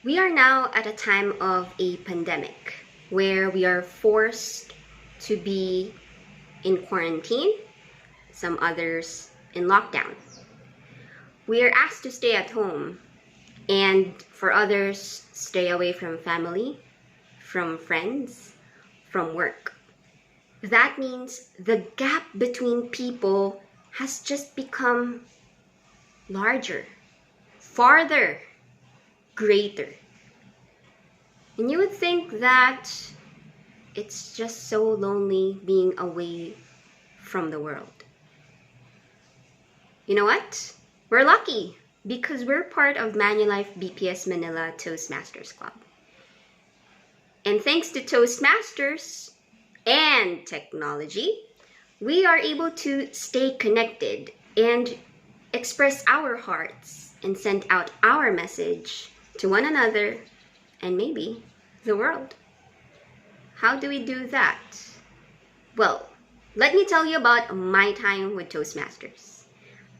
We are now at a time of a pandemic where we are forced to be in quarantine, some others in lockdown. We are asked to stay at home, and for others, stay away from family, from friends, from work. That means the gap between people has just become larger, farther, greater. And you would think that it's just so lonely being away from the world. You know what? We're lucky because we're part of Manulife BPS Manila Toastmasters Club. And thanks to Toastmasters and technology, we are able to stay connected and express our hearts and send out our message to one another and maybe the world. How do we do that? Well, let me tell you about my time with Toastmasters.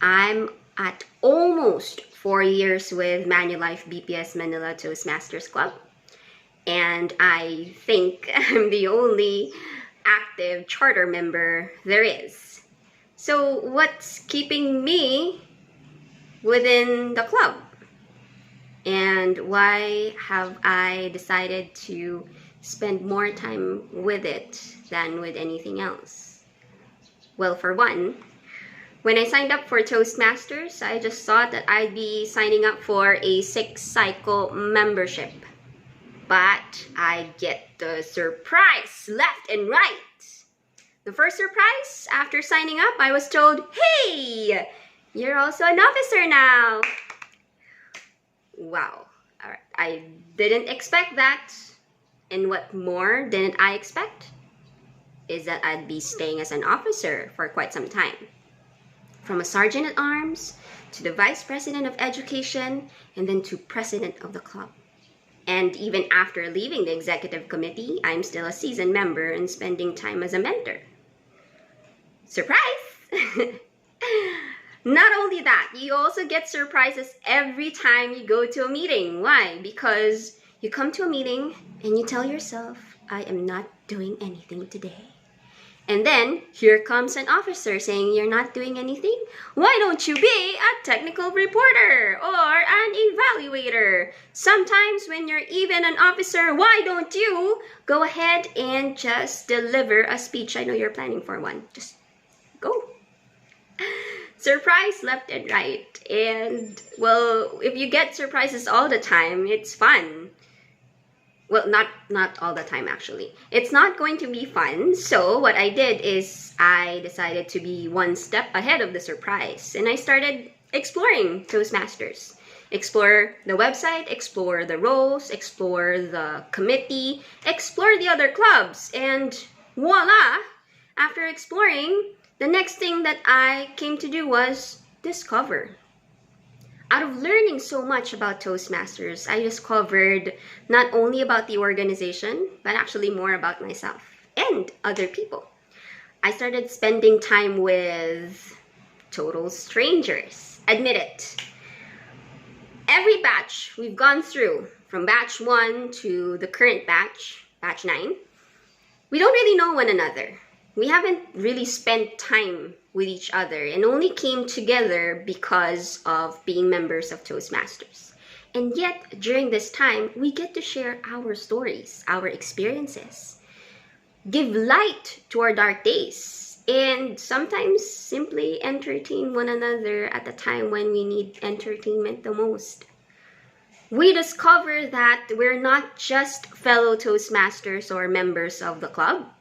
I'm at almost 4 years with Manulife BPS Manila Toastmasters Club, and I think I'm the only active charter member there is. So what's keeping me within the club? And why have I decided to spend more time with it than with anything else? Well, for one, when I signed up for Toastmasters, I just thought that I'd be signing up for a 6-cycle membership. But I get the surprise left and right. The first surprise, after signing up, I was told, "Hey, you're also an officer now." Wow, I didn't expect that. And what more didn't I expect is that I'd be staying as an officer for quite some time. From a sergeant at arms to the vice president of education and then to president of the club. And even after leaving the executive committee, I'm still a seasoned member and spending time as a mentor. Surprise! Not only that, you also get surprises every time you go to a meeting. Why? Because you come to a meeting and you tell yourself, "I am not doing anything today." And then here comes an officer saying, "You're not doing anything? Why don't you be a technical reporter or an evaluator? Sometimes when you're even an officer, why don't you go ahead and just deliver a speech? I know you're planning for one. Just go." Surprise left and right. And well, if you get surprises all the time, it's fun. Well, not all the time actually. It's not going to be fun. So what I did is I decided to be one step ahead of the surprise. And I started exploring Toastmasters. Explore the website, explore the roles, explore the committee, explore the other clubs. And voila! After exploring, the next thing that I came to do was discover. Out of learning so much about Toastmasters, I discovered not only about the organization, but actually more about myself and other people. I started spending time with total strangers. Admit it. Every batch we've gone through, from batch 1 to the current batch, batch 9, we don't really know one another. We haven't really spent time with each other and only came together because of being members of Toastmasters. And yet, during this time, we get to share our stories, our experiences, give light to our dark days, and sometimes simply entertain one another at the time when we need entertainment the most. We discover that we're not just fellow Toastmasters or members of the club,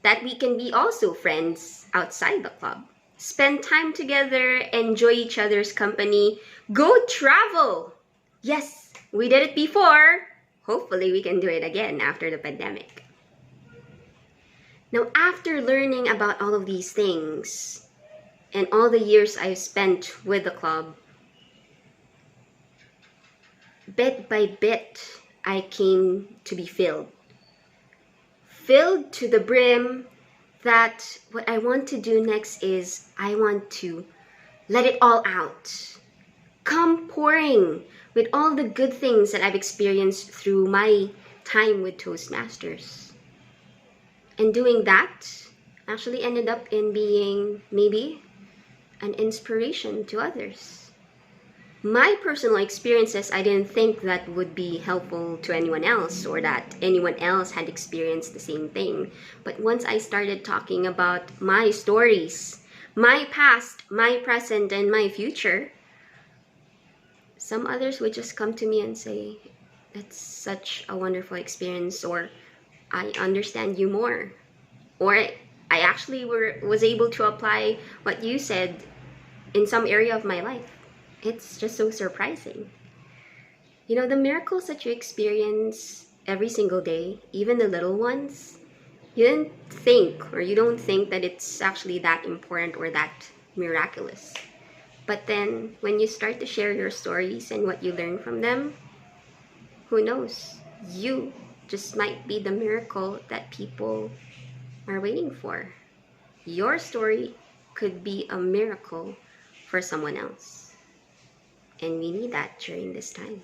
that we can be also friends outside the club. Spend time together, enjoy each other's company, go travel. Yes, we did it before. Hopefully we can do it again after the pandemic. Now, after learning about all of these things and all the years I've spent with the club, bit by bit, I came to be filled to the brim that what I want to do next is I want to let it all out. Come pouring with all the good things that I've experienced through my time with Toastmasters. And doing that actually ended up in being maybe an inspiration to others. My personal experiences, I didn't think that would be helpful to anyone else or that anyone else had experienced the same thing. But once I started talking about my stories, my past, my present, and my future, some others would just come to me and say, "That's such a wonderful experience," or "I understand you more," or "I actually was able to apply what you said in some area of my life." It's just so surprising. You know, the miracles that you experience every single day, even the little ones, you didn't think, or you don't think that it's actually that important or that miraculous. But then when you start to share your stories and what you learn from them, who knows? You just might be the miracle that people are waiting for. Your story could be a miracle for someone else. And we need that during this time.